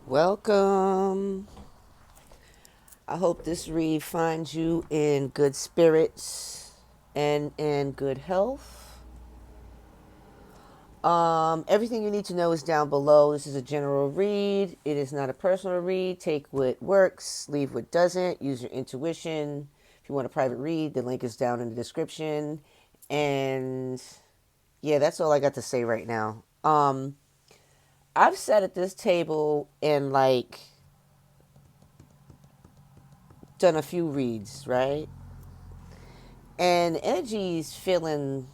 Welcome. I hope this read finds you in good spirits and in good health. Everything you need to know is down below. This is a general read. It is not a personal read. Take what works, leave what doesn't. Use your intuition. If you want a private read, the link is down in the description. And yeah, that's all I got to say right now. I've sat at this table and done a few reads, right? And energy's feels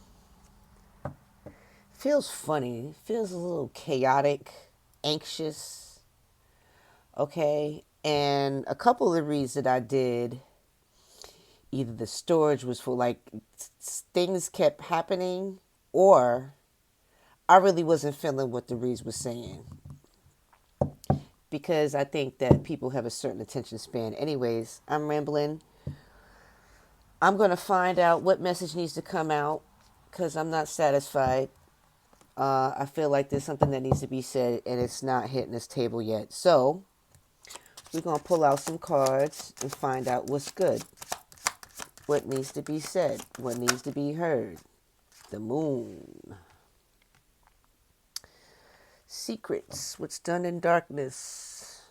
funny, feels a little chaotic, anxious, okay? And a couple of the reads that I did, either the storage was full, things kept happening, or I really wasn't feeling what the reads was saying. Because I think that people have a certain attention span. Anyways, I'm rambling. I'm going to find out what message needs to come out because I'm not satisfied. I feel like there's something that needs to be said and it's not hitting this table yet. So we're going to pull out some cards and find out what's good. What needs to be said. What needs to be heard. The moon. Secrets. What's done in darkness.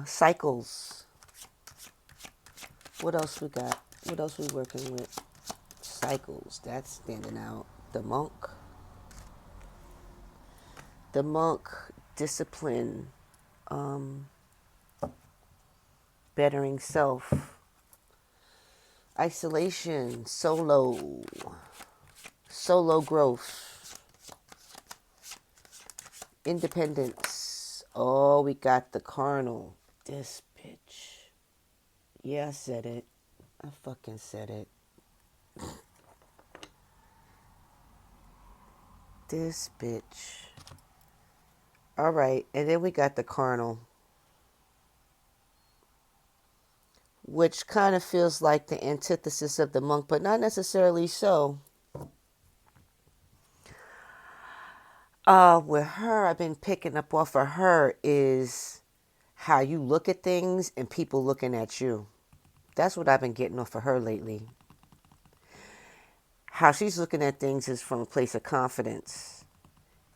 Cycles. What else we got? What else we working with? Cycles. That's standing out. The monk. The monk. Discipline. Bettering self. Isolation. Solo growth. Independence. Oh, we got the carnal. This bitch. Yeah, I said it. I fucking said it. This bitch. All right, and then we got the carnal, which kind of feels like the antithesis of the monk, but not necessarily so. With her, I've been picking up off of her is how you look at things and people looking at you. That's what I've been getting off of her lately. How she's looking at things is from a place of confidence.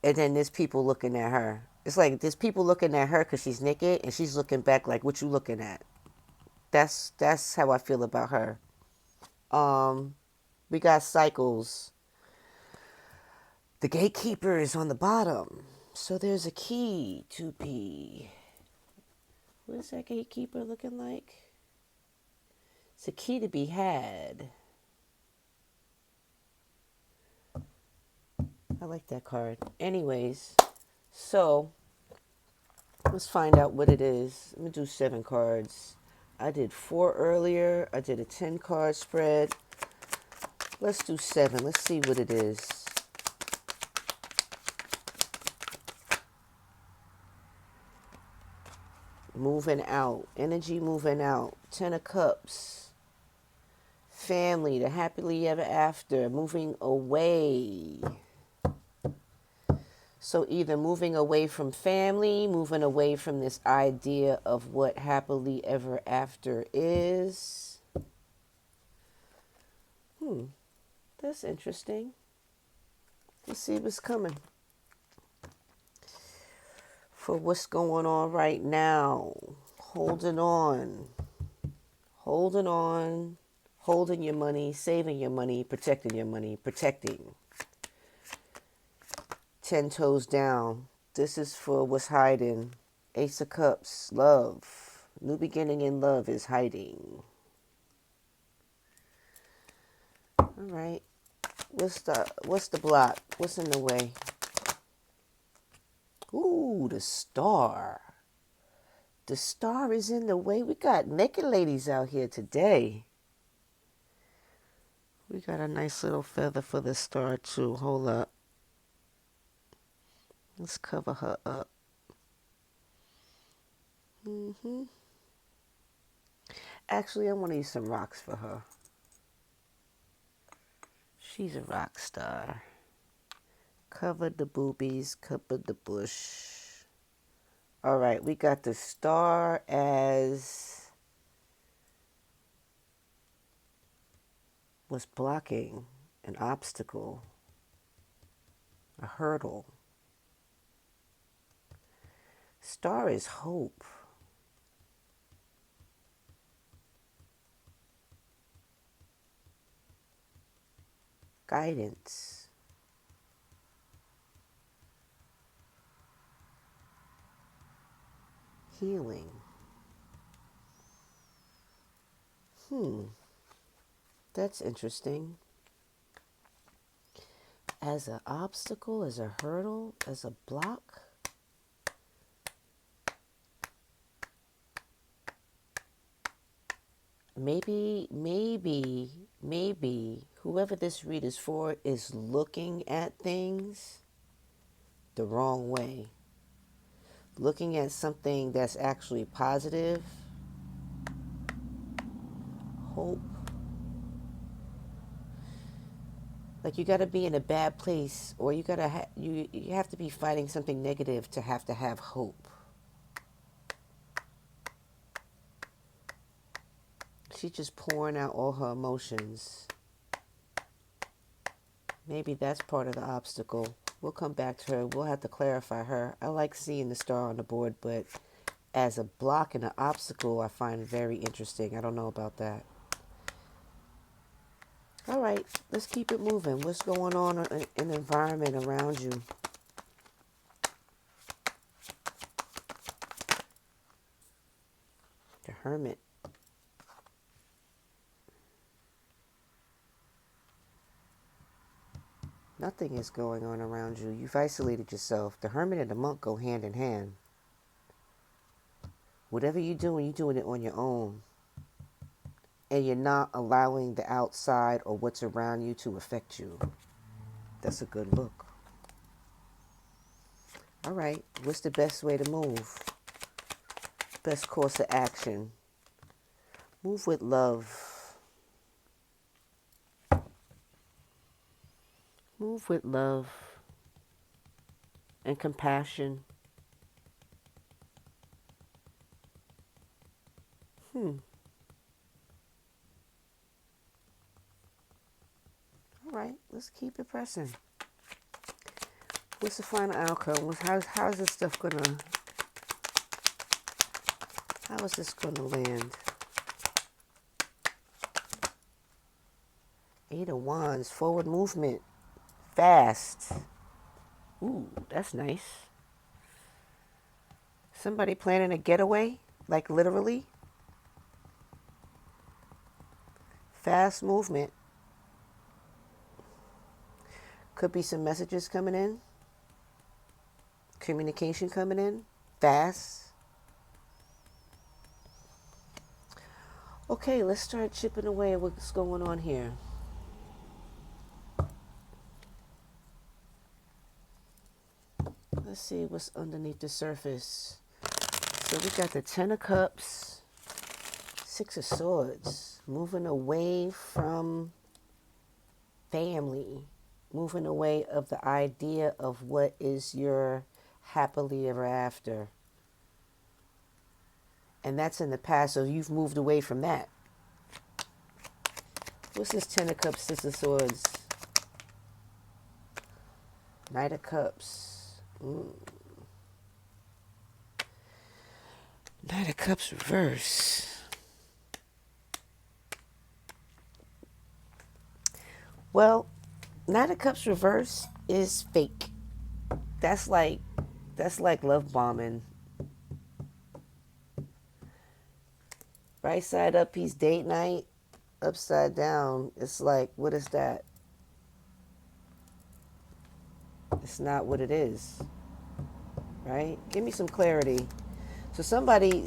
And then there's people looking at her. It's like there's people looking at her because she's naked and she's looking back like, what you looking at? That's how I feel about her. We got cycles. The gatekeeper is on the bottom. So there's a key to be. What is that gatekeeper looking like? It's a key to be had. I like that card. Anyways, so let's find out what it is. I'm going to do 7 cards. I did 4 earlier. I did a 10 card spread. Let's do 7. Let's see what it is. Moving out. Energy moving out. 10 of Cups. Family. The happily ever after. Moving away. So either moving away from family, moving away from this idea of what happily ever after is. That's interesting. Let's see what's coming. For what's going on right now. Holding on. Holding on. Holding your money, saving your money, protecting your money, protecting. 10 toes down. This is for what's hiding. Ace of Cups, love. New beginning in love is hiding. All right. What's the block? What's in the way? Ooh, the star. The star is in the way. We got naked ladies out here today. We got a nice little feather for the star too. Hold up. Let's cover her up. Actually, I want to use some rocks for her. She's a rock star. Cover the boobies, cover the bush. All right, we got the star as was blocking an obstacle, a hurdle. Star is hope. Guidance. Healing. That's interesting. As an obstacle, as a hurdle, as a block. Maybe whoever this read is for is looking at things the wrong way. Looking at something that's actually positive, hope. Like you got to be in a bad place, or you gotta you have to be fighting something negative to have hope. She's just pouring out all her emotions. Maybe that's part of the obstacle. We'll come back to her. We'll have to clarify her. I like seeing the star on the board, but as a block and an obstacle, I find very interesting. I don't know about that. All right, let's keep it moving. What's going on in the environment around you? The Hermit. Nothing is going on around you. You've isolated yourself. The Hermit and the Monk go hand in hand. Whatever you're doing it on your own. And you're not allowing the outside or what's around you to affect you. That's a good look. All right, what's the best way to move? Best course of action. Move with love. Move with love and compassion. All right, let's keep it pressing. What's the final outcome? How's this stuff gonna? How is this gonna land? 8 of Wands, forward movement, fast. Ooh, that's nice. Somebody planning a getaway, like literally. Fast movement. Could be some messages coming in. Communication coming in. Fast. Okay, let's start chipping away at what's going on here. Let's see what's underneath the surface. So we got the 10 of Cups, 6 of Swords, moving away from family, moving away of the idea of what is your happily ever after. And that's in the past, so you've moved away from that. What's this 10 of Cups, 6 of Swords? Knight of Cups. Knight of Cups reverse. Well, Knight of Cups reverse is fake. That's like love bombing. Right side up, he's date night. Upside down, it's like, what is that? It's not what it is. Right? Give me some clarity. So somebody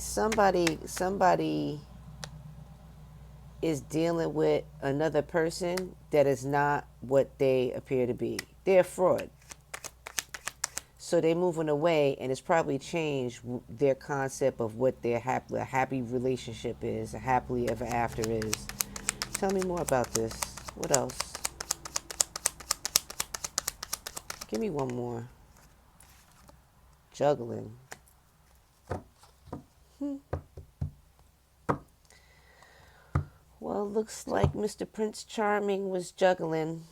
is dealing with another person that is not what they appear to be. They're a fraud. So they're moving away, and it's probably changed their concept of what a happy relationship is, a happily ever after is. Tell me more about this. What else? Give me one more. Juggling. Well, looks like Mr. Prince Charming was juggling.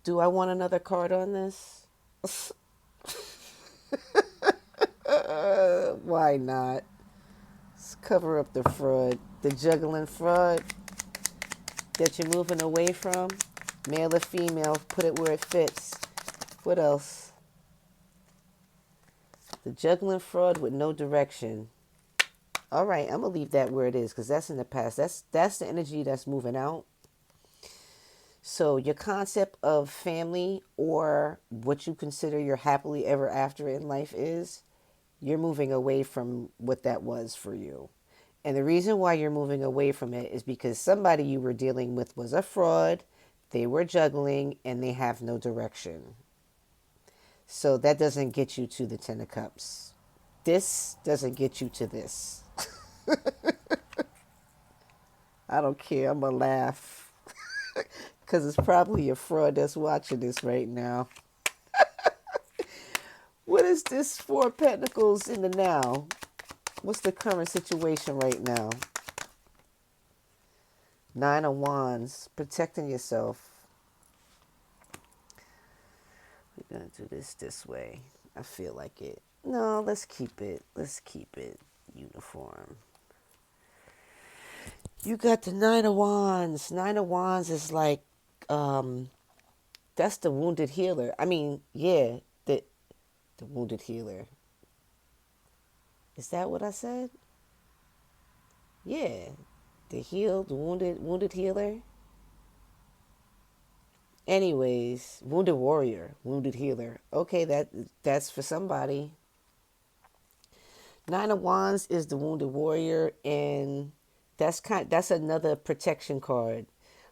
Do I want another card on this? Why not? Let's cover up the fraud. The juggling fraud that you're moving away from. Male or female, put it where it fits. What else? The juggling fraud with no direction. All right, I'm going to leave that where it is because that's in the past. That's the energy that's moving out. So your concept of family or what you consider your happily ever after in life is, you're moving away from what that was for you. And the reason why you're moving away from it is because somebody you were dealing with was a fraud, they were juggling, and they have no direction. So that doesn't get you to the Ten of Cups. This doesn't get you to this. I don't care. I'm going to laugh. Because it's probably a fraud that's watching this right now. What is this Four of Pentacles in the now? What's the current situation right now? Nine of Wands. Protecting yourself. We're going to do this way. I feel like it. No, let's keep it. Let's keep it uniform. You got the Nine of Wands. Nine of Wands is like, that's the wounded healer. I mean, yeah, the wounded healer. Is that what I said? Yeah, the wounded healer. Anyways, wounded warrior, wounded healer. Okay, that's for somebody. Nine of Wands is the wounded warrior, and that's another protection card.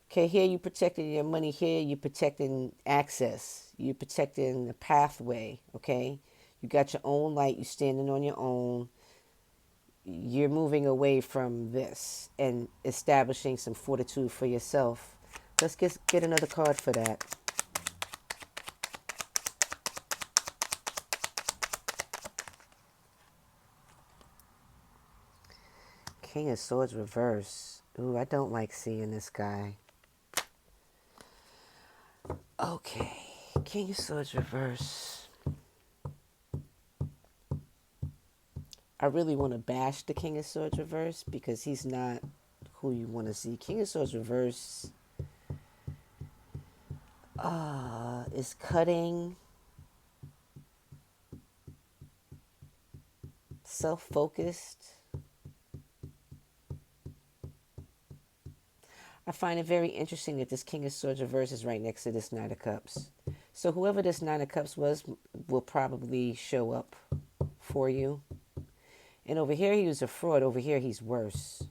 Okay, here you're protecting your money. Here you're protecting access. You're protecting the pathway. Okay, you got your own light. You're standing on your own. You're moving away from this and establishing some fortitude for yourself. Let's get another card for that. King of Swords reverse. Ooh, I don't like seeing this guy. Okay, King of Swords reverse. I really want to bash the King of Swords reverse because he's not who you want to see. King of Swords reverse is cutting, self-focused. I find it very interesting that this King of Swords reverse is right next to this Knight of Cups. So whoever this Knight of Cups was will probably show up for you. And over here he was a fraud. Over here he's worse.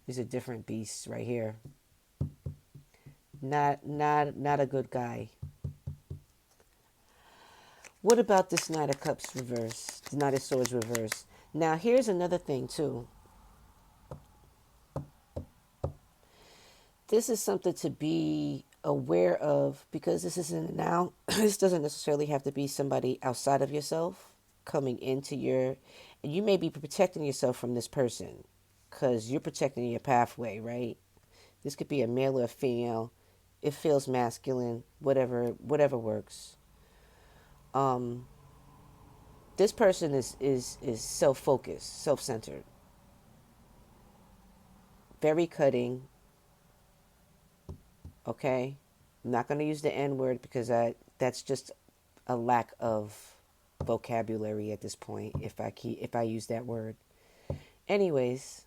He's a different beast right here. Not a good guy. What about this Knight of Cups reverse? The Knight of Swords reverse. Now here's another thing too. This is something to be aware of because this isn't now. This doesn't necessarily have to be somebody outside of yourself coming into your. And you may be protecting yourself from this person because you're protecting your pathway, right? This could be a male or a female. It feels masculine, whatever works. This person is self-focused, self-centered, very cutting. Okay, I'm not going to use the N word because that's just a lack of vocabulary at this point. If I use that word, anyways,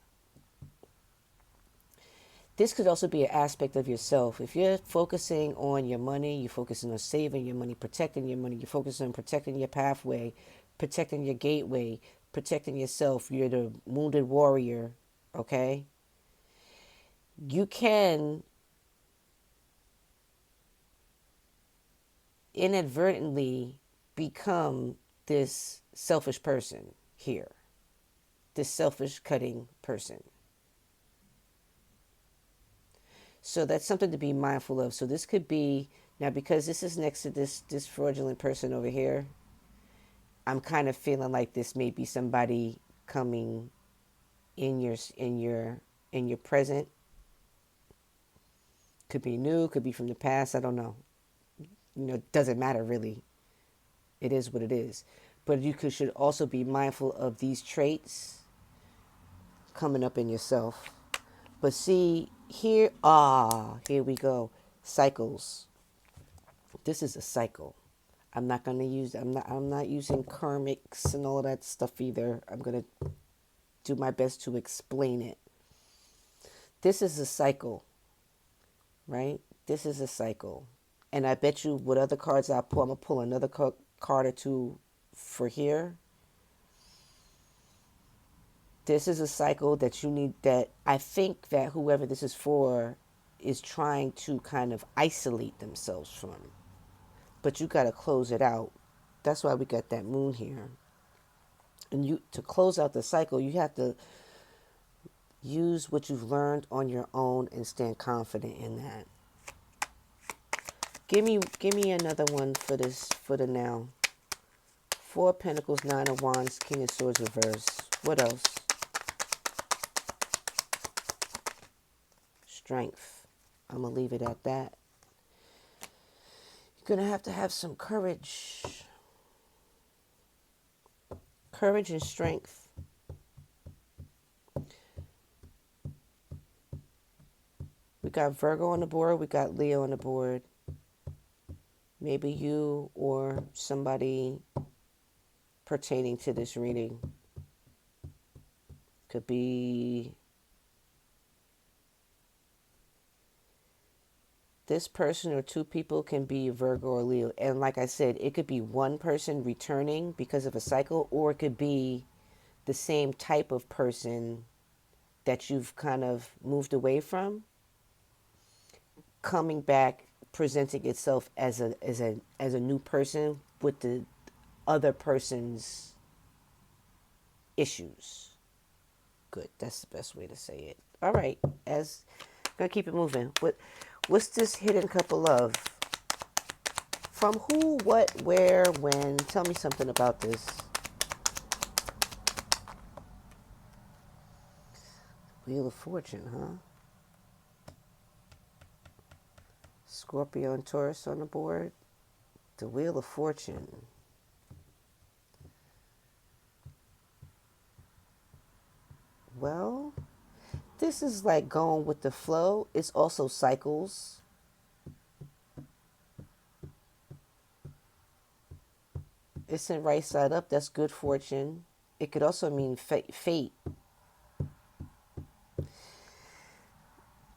this could also be an aspect of yourself. If you're focusing on your money, you're focusing on saving your money, protecting your money. You're focusing on protecting your pathway, protecting your gateway, protecting yourself. You're the wounded warrior. Okay, you can inadvertently become this selfish person here, this selfish cutting person. So that's something to be mindful of. So this could be Now, because this is next to this fraudulent person over here, I'm kind of feeling like this may be somebody coming in your present. Could be new, could be from the past. I don't know. It doesn't matter really. It is what it is. But you should also be mindful of these traits coming up in yourself. But see here, here we go. Cycles. This is a cycle. I'm not using karmics and all that stuff either. I'm going to do my best to explain it. This is a cycle, right? This is a cycle. And I bet you what other cards I pull, I'm going to pull another card or two for here. This is a cycle that you need, that I think that whoever this is for is trying to kind of isolate themselves from. But you got to close it out. That's why we got that moon here. And to close out the cycle, you have to use what you've learned on your own and stand confident in that. Give me another one for the now. 4 of Pentacles, 9 of Wands, King of Swords reverse. What else? Strength. I'm going to leave it at that. You're going to have some courage. Courage and strength. We got Virgo on the board. We got Leo on the board. Maybe you or somebody pertaining to this reading. Could be this person, or 2 people can be Virgo or Leo. And like I said, it could be one person returning because of a cycle, or it could be the same type of person that you've kind of moved away from, coming back, presenting itself as a new person with the other person's issues. Good. That's the best way to say it. All right. Gonna keep it moving. What's this hidden cup of love? From who, what, where, when? Tell me something about this. Wheel of Fortune, huh? Scorpio and Taurus on the board. The Wheel of Fortune. Well, this is like going with the flow. It's also cycles. It's in right side up. That's good fortune. It could also mean fate.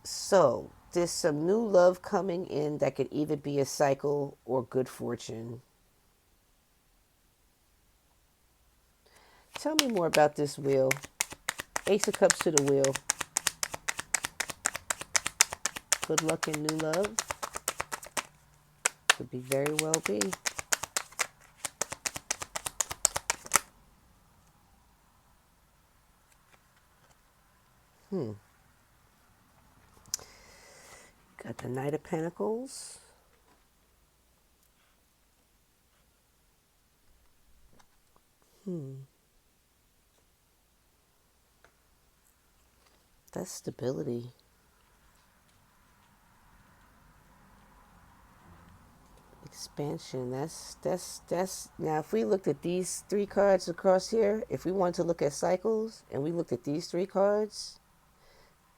So there's some new love coming in that could either be a cycle or good fortune. Tell me more about this wheel. Ace of Cups to the wheel. Good luck and new love. Could be very well be. Got the Knight of Pentacles. That's stability. Expansion. That's now if we looked at these 3 cards across here, if we wanted to look at cycles and we looked at these 3 cards,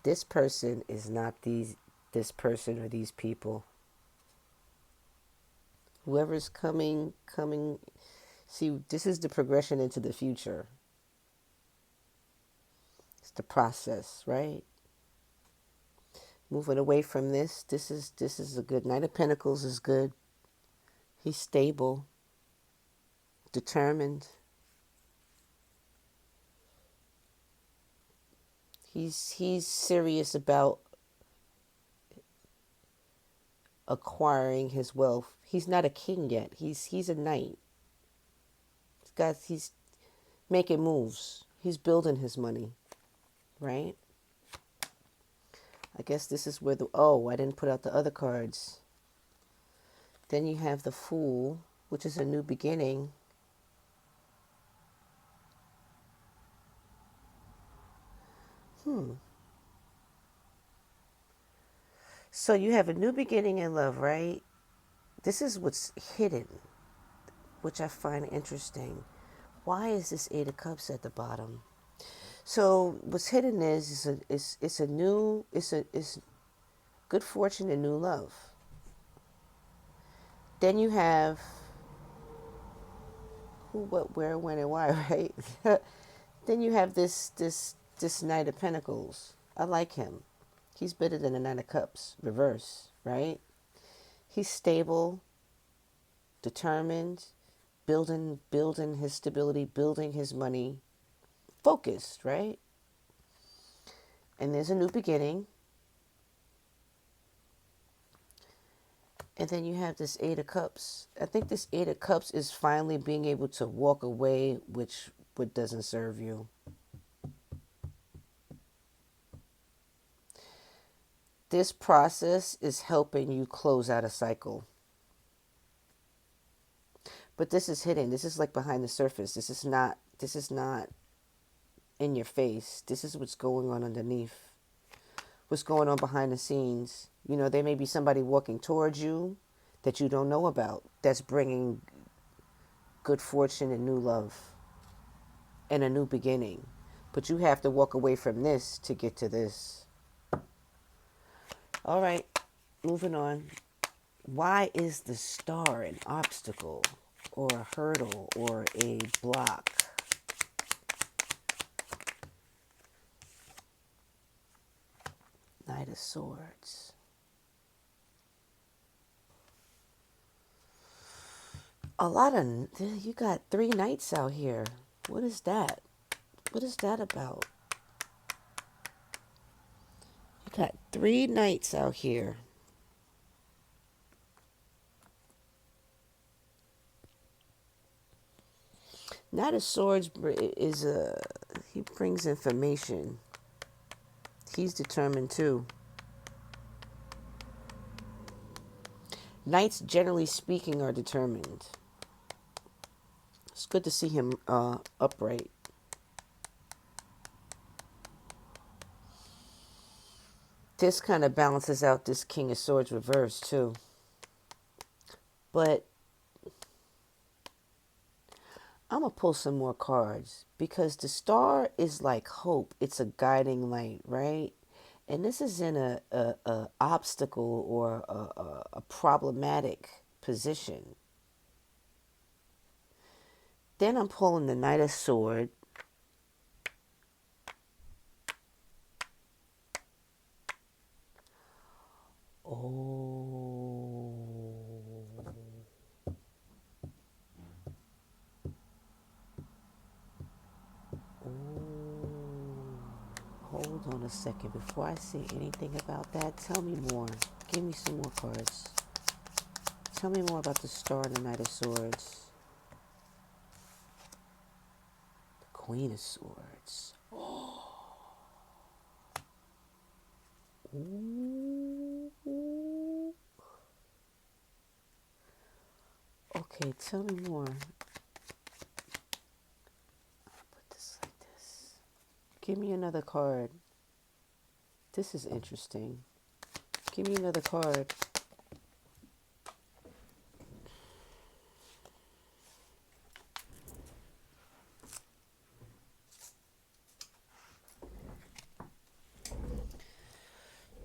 this person is not this person or these people. Whoever's coming, see, this is the progression into the future. It's the process, right? Moving away from this is a good. Knight of Pentacles is good. He's stable, determined. He's serious about acquiring his wealth. He's not a king yet. He's a knight. He's making moves. He's building his money, right? I guess this is where I didn't put out the other cards. Then you have the Fool, which is a new beginning. So you have a new beginning in love, right? This is what's hidden, which I find interesting. Why is this Eight of Cups at the bottom? So what's hidden it's a new it's good fortune and new love. Then you have who, what, where, when, and why, right? Then you have this Knight of Pentacles. I like him. He's better than the Nine of Cups, reverse, right? He's stable, determined, building his stability, building his money, focused, right? And there's a new beginning. And then you have this Eight of Cups. I think this Eight of Cups is finally being able to walk away what doesn't serve you. This process is helping you close out a cycle. But this is hidden. This is like behind the surface. This is not in your face. This is what's going on underneath. What's going on behind the scenes. You know, there may be somebody walking towards you that you don't know about that's bringing good fortune and new love and a new beginning. But you have to walk away from this to get to this. All right, moving on. Why is the Star an obstacle or a hurdle or a block? Knight of Swords. You got 3 knights out here. What is that? What is that about? You got 3 knights out here. Knight of Swords he brings information. He's determined too. Knights, generally speaking, are determined. It's good to see him upright. This kind of balances out this King of Swords reverse too. But I'm going to pull some more cards because the Star is like hope. It's a guiding light, right? And this is in a obstacle or a problematic position. Then I'm pulling the Knight of Swords. Oh. Hold on a second. Before I say anything about that, tell me more. Give me some more cards. Tell me more about the Star and the Knight of Swords. The Queen of Swords. Ooh. Okay, tell me more. I'll put this like this. Give me another card. This is interesting. Give me another card.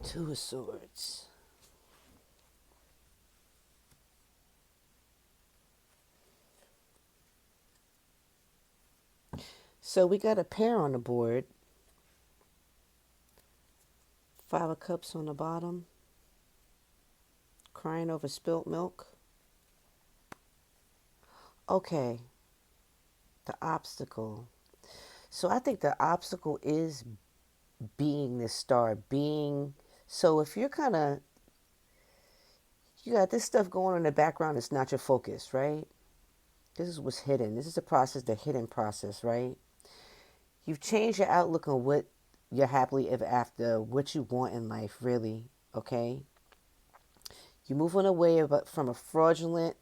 Two of Swords. So we got a pair on the board. 5 of Cups on the bottom. Crying over spilt milk. Okay. The obstacle. So I think the obstacle is being this Star. So if you're you got this stuff going on in the background, it's not your focus, right? This is what's hidden. This is the hidden process, right? You've changed your outlook on what you're happily ever after, what you want in life, really, okay? You move on away from a fraudulent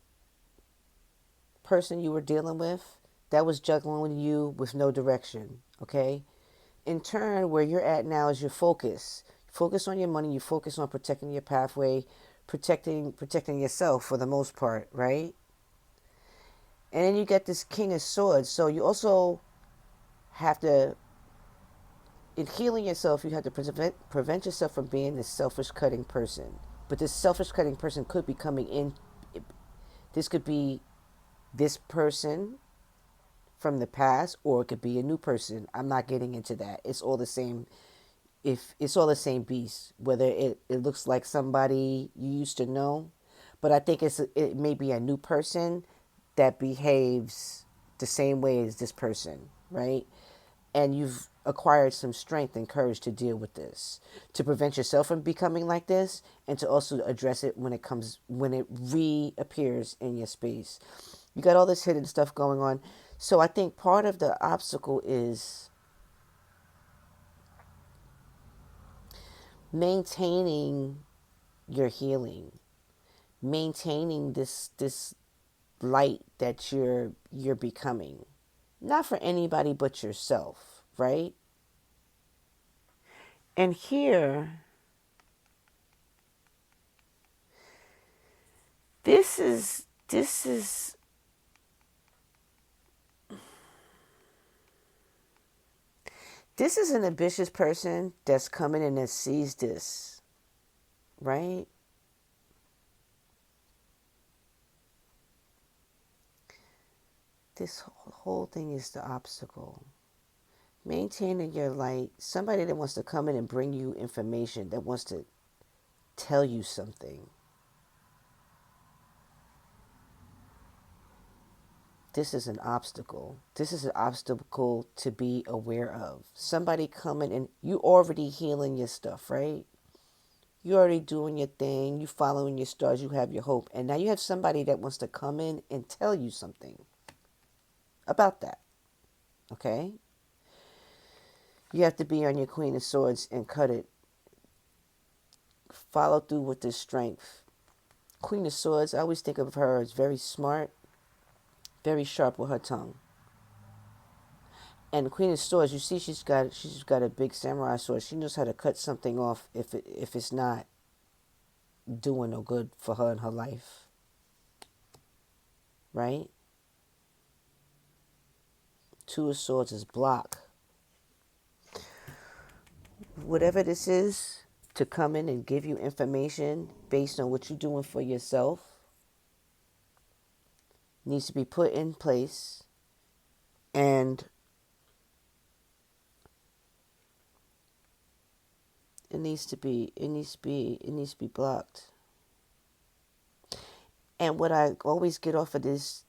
person you were dealing with that was juggling you with no direction, okay? In turn, where you're at now is your focus. Focus on your money. You focus on protecting your pathway, protecting yourself for the most part, right? And then you get this King of Swords. So you also have to, in healing yourself, you have to prevent yourself from being this selfish cutting person. But this selfish cutting person could be coming in. This could be this person from the past, or it could be a new person. I'm not getting into that. It's all the same. If it's all the same beast, whether it looks like somebody you used to know, but I think it may be a new person that behaves the same way as this person, right? And you've acquired some strength and courage to deal with this, to prevent yourself from becoming like this, and to also address it when it reappears in your space. You got all this hidden stuff going on. So I think part of the obstacle is maintaining your healing, maintaining this light that you're becoming, not for anybody but yourself, right? And here, this is an ambitious person that's coming in and sees this, right? This whole thing is the obstacle. Maintaining your light, somebody that wants to come in and bring you information, that wants to tell you something. This is an obstacle. This is an obstacle to be aware of. Somebody coming and you already healing your stuff, right? You already doing your thing. You following your stars. You have your hope. And now you have somebody that wants to come in and tell you something about that. Okay? You have to be on your Queen of Swords and cut it. Follow through with this strength. Queen of Swords, I always think of her as very smart, very sharp with her tongue. And Queen of Swords, you see she's got a big samurai sword. She knows how to cut something off if it's not doing no good for her in her life. Right? Two of Swords is block. Whatever this is, to come in and give you information based on what you're doing for yourself needs to be put in place, and it needs to be blocked. And what I always get off of this,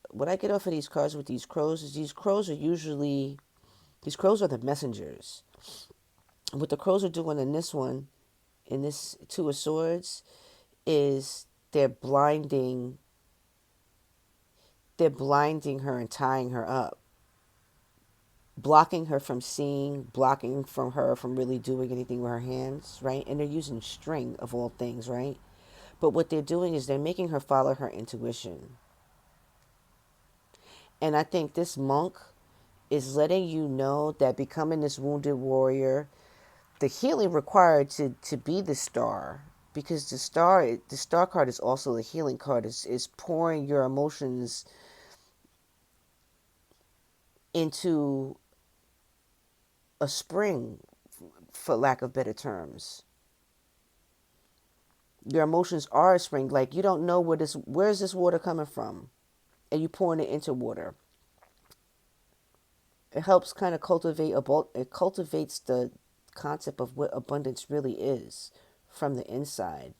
what I get off of these cards with these crows is these crows are the messengers. What the crows are doing in this one, in this Two of Swords, is they're blinding her and tying her up, blocking her from seeing, blocking from her from really doing anything with her hands, right? And they're using string of all things, right? But what they're doing is they're making her follow her intuition. And I think this monk is letting you know that becoming this wounded warrior, the healing required to be the star, because the star card is also the healing card, is pouring your emotions into a spring, for lack of better terms. Your emotions are a spring. Like, you don't know where's this water coming from, and you pouring it into water. It helps kind of it cultivates the concept of what abundance really is from the inside,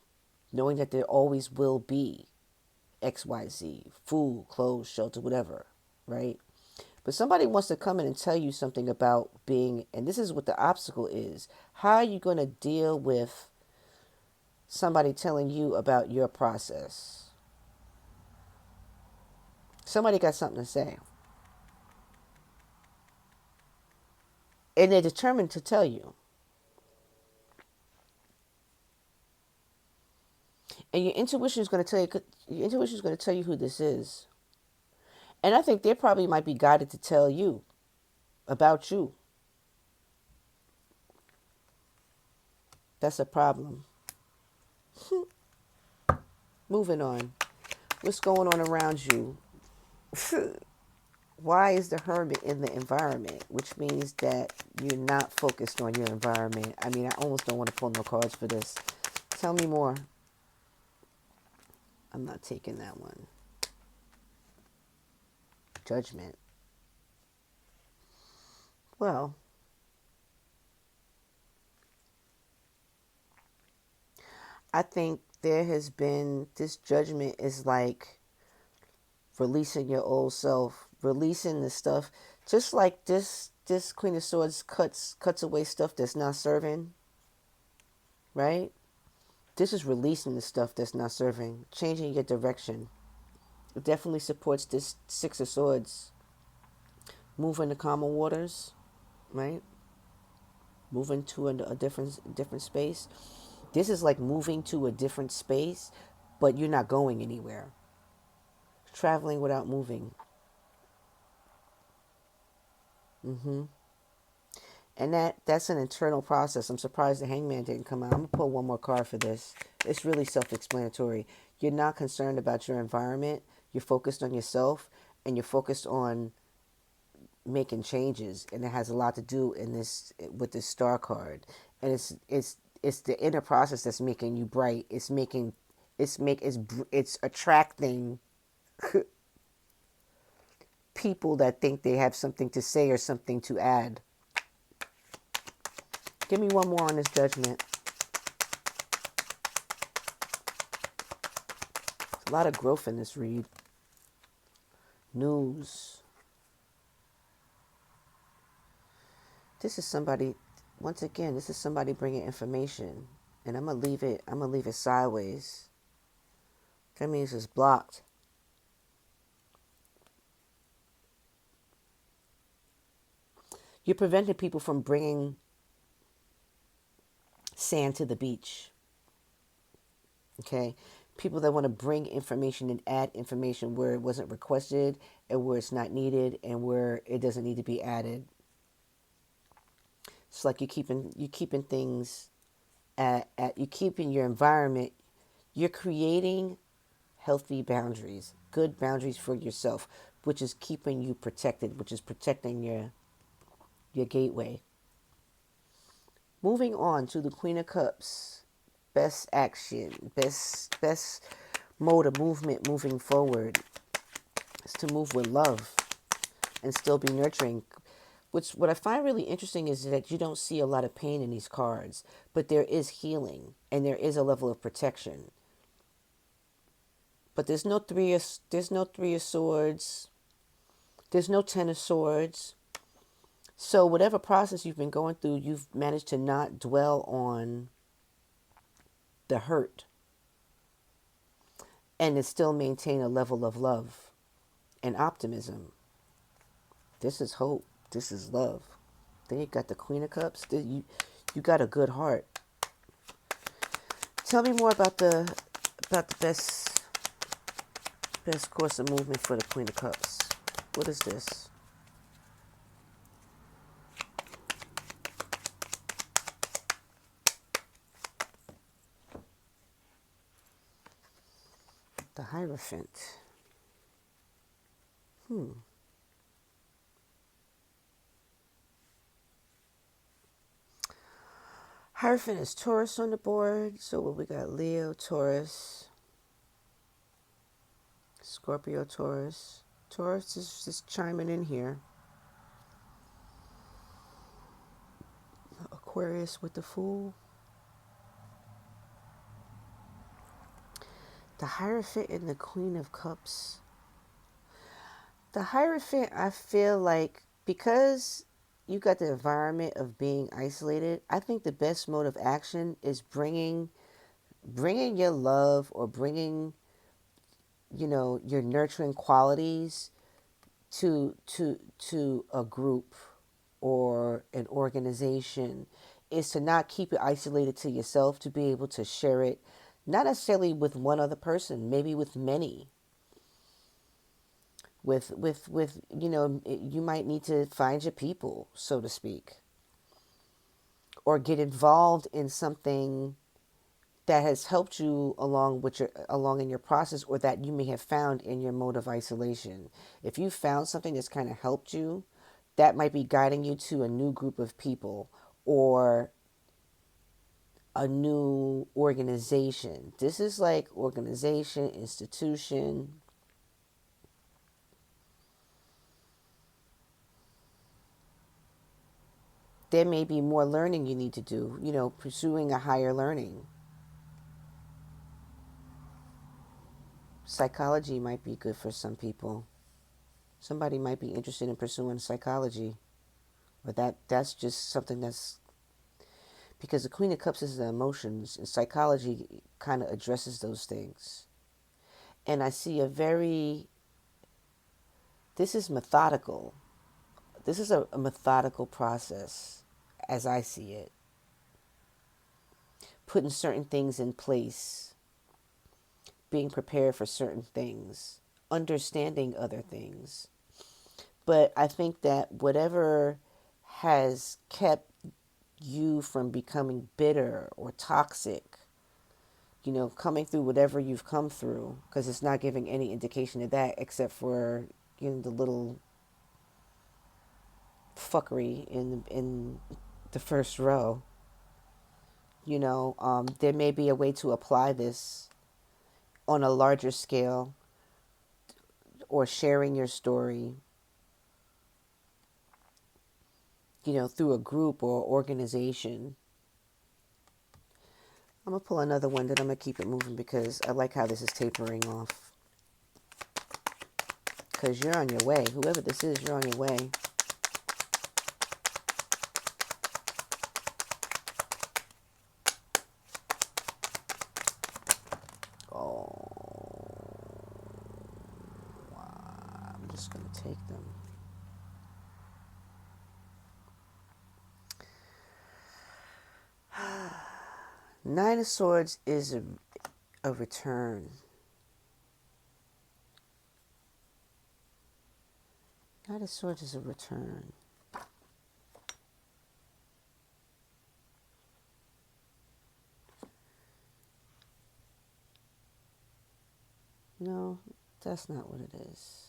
knowing that there always will be XYZ, food, clothes, shelter, whatever, right? But somebody wants to come in and tell you something about being, and this is what the obstacle is. How are you going to deal with somebody telling you about your process? Somebody got something to say, and they're determined to tell you. And your intuition is going to tell you. Your intuition is going to tell you who this is. And I think they probably might be guided to tell you about you. That's a problem. Moving on. What's going on around you? Why is the Hermit in the environment? Which means that you're not focused on your environment. I mean, I almost don't want to pull no cards for this. Tell me more. I'm not taking that one. Judgment. Well, I think there has been this judgment is like releasing your old self, releasing the stuff, just like this Queen of Swords cuts away stuff that's not serving, right? This is releasing the stuff that's not serving, changing your direction. It definitely supports this Six of Swords, moving to calmer waters, right? Moving to a different space. This is like moving to a different space, but you're not going anywhere. Traveling without moving. And that's an internal process. I'm surprised the Hangman didn't come out. I'm going to pull one more card for this. It's really self-explanatory. You're not concerned about your environment. You're focused on yourself, and you're focused on making changes. And it has a lot to do in this with this star card. And it's the inner process that's making you bright. It's attracting people that think they have something to say or something to add. Give me one more on this judgment. There's a lot of growth in this read. News. This is somebody, once again, this is somebody bringing information. And I'm going to leave it sideways. That means it's blocked. You're preventing people from bringing sand to the beach. Okay? People that want to bring information and add information where it wasn't requested and where it's not needed and where it doesn't need to be added. It's like you're keeping things you're keeping your environment. You're creating healthy boundaries, good boundaries for yourself, which is keeping you protected, which is protecting your gateway. Moving on to the Queen of Cups. Best action, best mode of movement moving forward is to move with love and still be nurturing. What I find really interesting is that you don't see a lot of pain in these cards, but there is healing and there is a level of protection. But there's no three of swords. There's no 10 of swords. So whatever process you've been going through, you've managed to not dwell on the hurt and to still maintain a level of love and optimism. This is hope. This is love. Then you got the Queen of Cups. You got a good heart. Tell me more about the best course of movement for the Queen of Cups. What is this? The Hierophant. Hierophant is Taurus on the board. So what we got? Leo, Taurus, Scorpio, Taurus. Taurus is just chiming in here. Aquarius with the Fool. The Hierophant and the Queen of Cups. The Hierophant, I feel like, because you got the environment of being isolated, I think the best mode of action is bringing your love or bringing, your nurturing qualities to a group or an organization, is to not keep it isolated to yourself, to be able to share it, Not necessarily with one other person, maybe with many. With you might need to find your people, so to speak, or get involved in something that has helped you along in your process, or that you may have found in your mode of isolation. If you found something that's kind of helped you, that might be guiding you to a new group of people or a new organization. This is like organization, institution. There may be more learning you need to do, pursuing a higher learning. Psychology might be good for some people. Somebody might be interested in pursuing psychology. But that's just something that's, because the Queen of Cups is the emotions, and psychology kind of addresses those things. And I see this is methodical. This is a methodical process as I see it. Putting certain things in place, being prepared for certain things, understanding other things. But I think that whatever has kept you from becoming bitter or toxic, coming through whatever you've come through, because it's not giving any indication of that except for, the little fuckery in the first row. There may be a way to apply this on a larger scale, or sharing your story, through a group or organization. I'm going to pull another one, that I'm going to keep it moving because I like how this is tapering off. Because you're on your way. Whoever this is, you're on your way. Oh, I'm just going to take them. Nine of Swords is a return. Nine of Swords is a return. No, that's not what it is.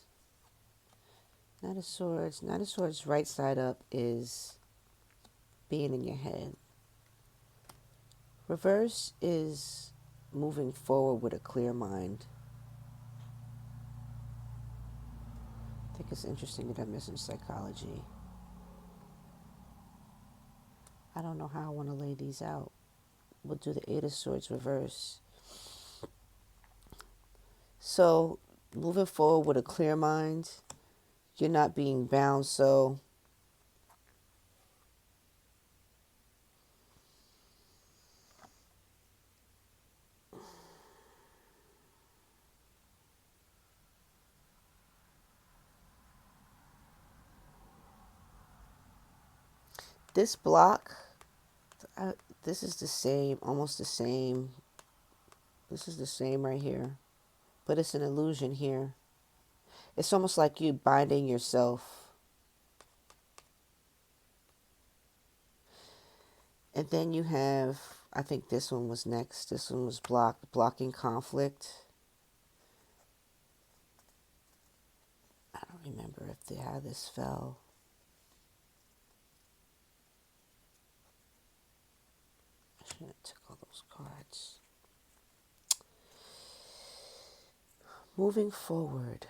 Nine of Swords right side up is being in your head. Reverse is moving forward with a clear mind. I think it's interesting that I'm missing psychology. I don't know how I want to lay these out. We'll do the Eight of Swords reverse. So, moving forward with a clear mind, you're not being bound. So, this block, this is the same, almost the same. This is the same right here, but it's an illusion here. It's almost like you binding yourself. And then you have, I think this one was next. This one was blocking conflict. I don't remember how this fell. I shouldn't have took all those cards. Moving forward.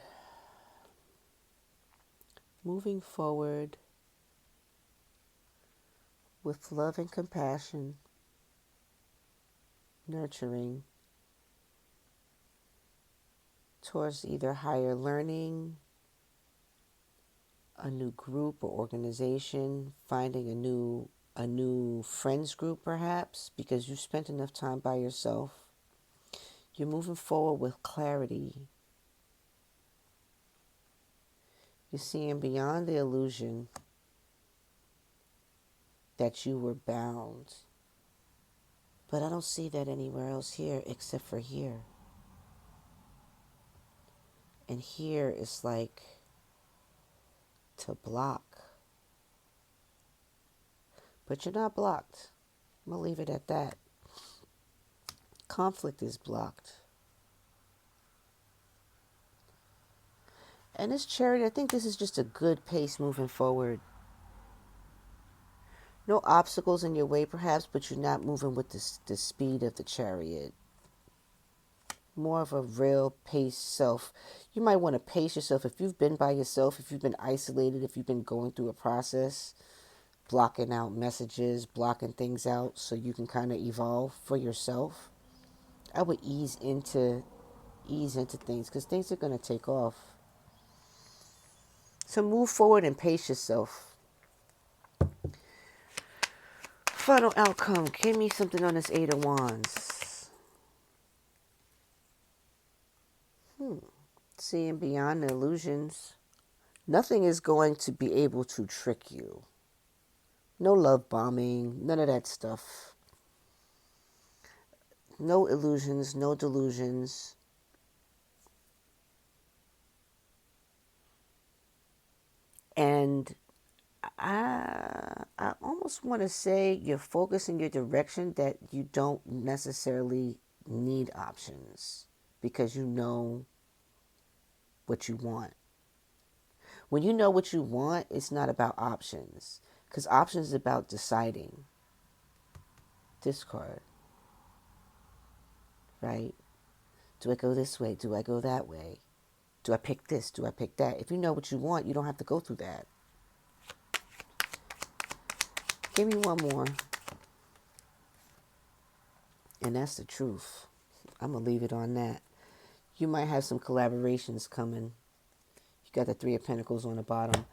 Moving forward with love and compassion, nurturing towards either higher learning, a new group or organization, finding a new friends group perhaps, because you've spent enough time by yourself. You're moving forward with clarity. You're seeing beyond the illusion that you were bound. But I don't see that anywhere else here except for here. And here is like to block. But you're not blocked. I'm going to leave it at that. Conflict is blocked. And this Chariot, I think this is just a good pace moving forward. No obstacles in your way, perhaps, but you're not moving with the speed of the Chariot. More of a real pace self. You might want to pace yourself if you've been by yourself, if you've been isolated, if you've been going through a process, blocking out messages, blocking things out so you can kind of evolve for yourself. I would ease into things because things are going to take off. So move forward and pace yourself. Final outcome. Give me something on this Eight of Wands. Seeing beyond the illusions. Nothing is going to be able to trick you. No love bombing. None of that stuff. No illusions. No delusions. And I almost want to say you're focusing your direction that you don't necessarily need options because you know what you want. When you know what you want, it's not about options because options is about deciding. Discard, right? Do I go this way? Do I go that way? Do I pick this? Do I pick that? If you know what you want, you don't have to go through that. Give me one more. And that's the truth. I'm going to leave it on that. You might have some collaborations coming. You got the Three of Pentacles on the bottom.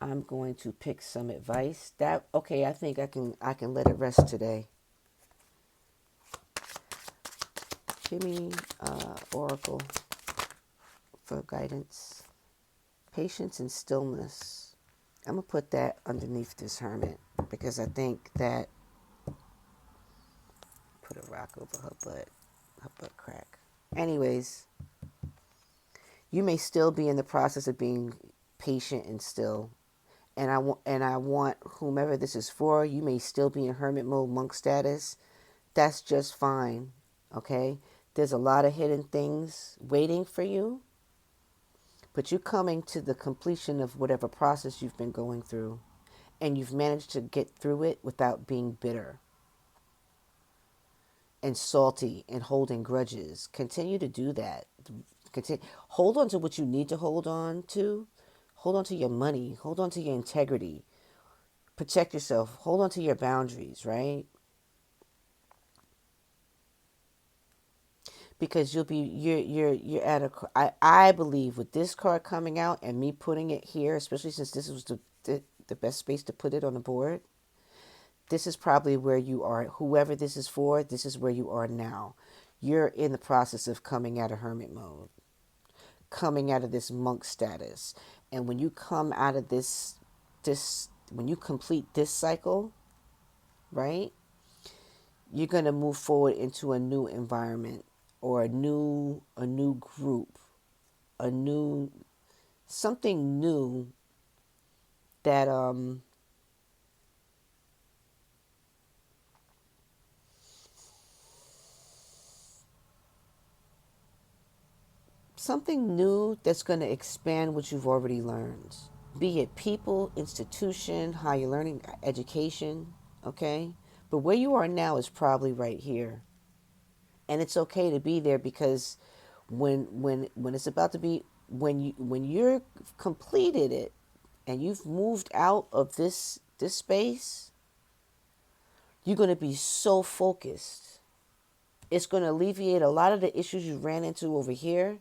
I'm going to pick some advice. I think I can let it rest today. Give me Oracle for guidance. Patience and stillness. I'm going to put that underneath this Hermit because I think that put a rock over her butt crack. Anyways, you may still be in the process of being patient and still. And I want whomever this is for, you may still be in hermit mode, monk status. That's just fine. Okay? There's a lot of hidden things waiting for you. But you're coming to the completion of whatever process you've been going through. And you've managed to get through it without being bitter and salty and holding grudges. Continue to do that. Hold on to what you need to hold on to. Hold on to your money. Hold on to your integrity. Protect yourself. Hold on to your boundaries, right? Because you're at I believe with this card coming out and me putting it here, especially since this was the best space to put it on the board. This is probably where you are. Whoever this is for, this is where you are now. You're in the process of coming out of hermit mode, coming out of this monk status. And when you come out of this, when you complete this cycle, right, you're going to move forward into a new environment or a new group, something new that, something new that's going to expand what you've already learned. Be it people, institution, higher learning, education, okay? But where you are now is probably right here. And it's okay to be there because when it's about to be, when you're completed it and you've moved out of this space, you're going to be so focused. It's going to alleviate a lot of the issues you ran into over here.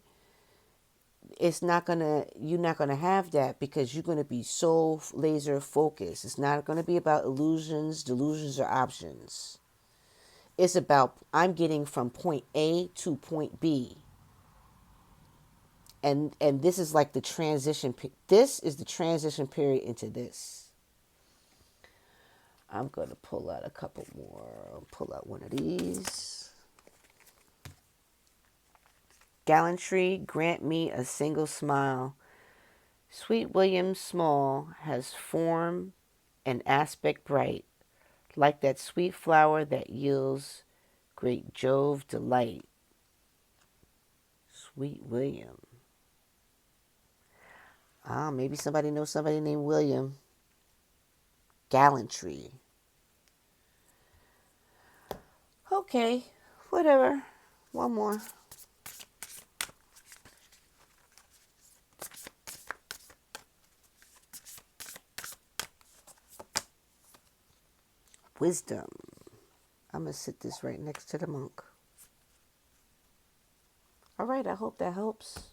You're not gonna have that because you're gonna be so laser focused. It's not gonna be about illusions, delusions, or options. It's about I'm getting from point A to point B. And this is like the transition. This is the transition period into this. I'm going to pull out a couple more. Pull out one of these. Gallantry, grant me a single smile. Sweet William Small has form and aspect bright, like that sweet flower that yields great Jove delight. Sweet William. Ah, maybe somebody knows somebody named William. Gallantry. Okay, whatever. One more. Wisdom. I'm going to sit this right next to the monk. All right, I hope that helps.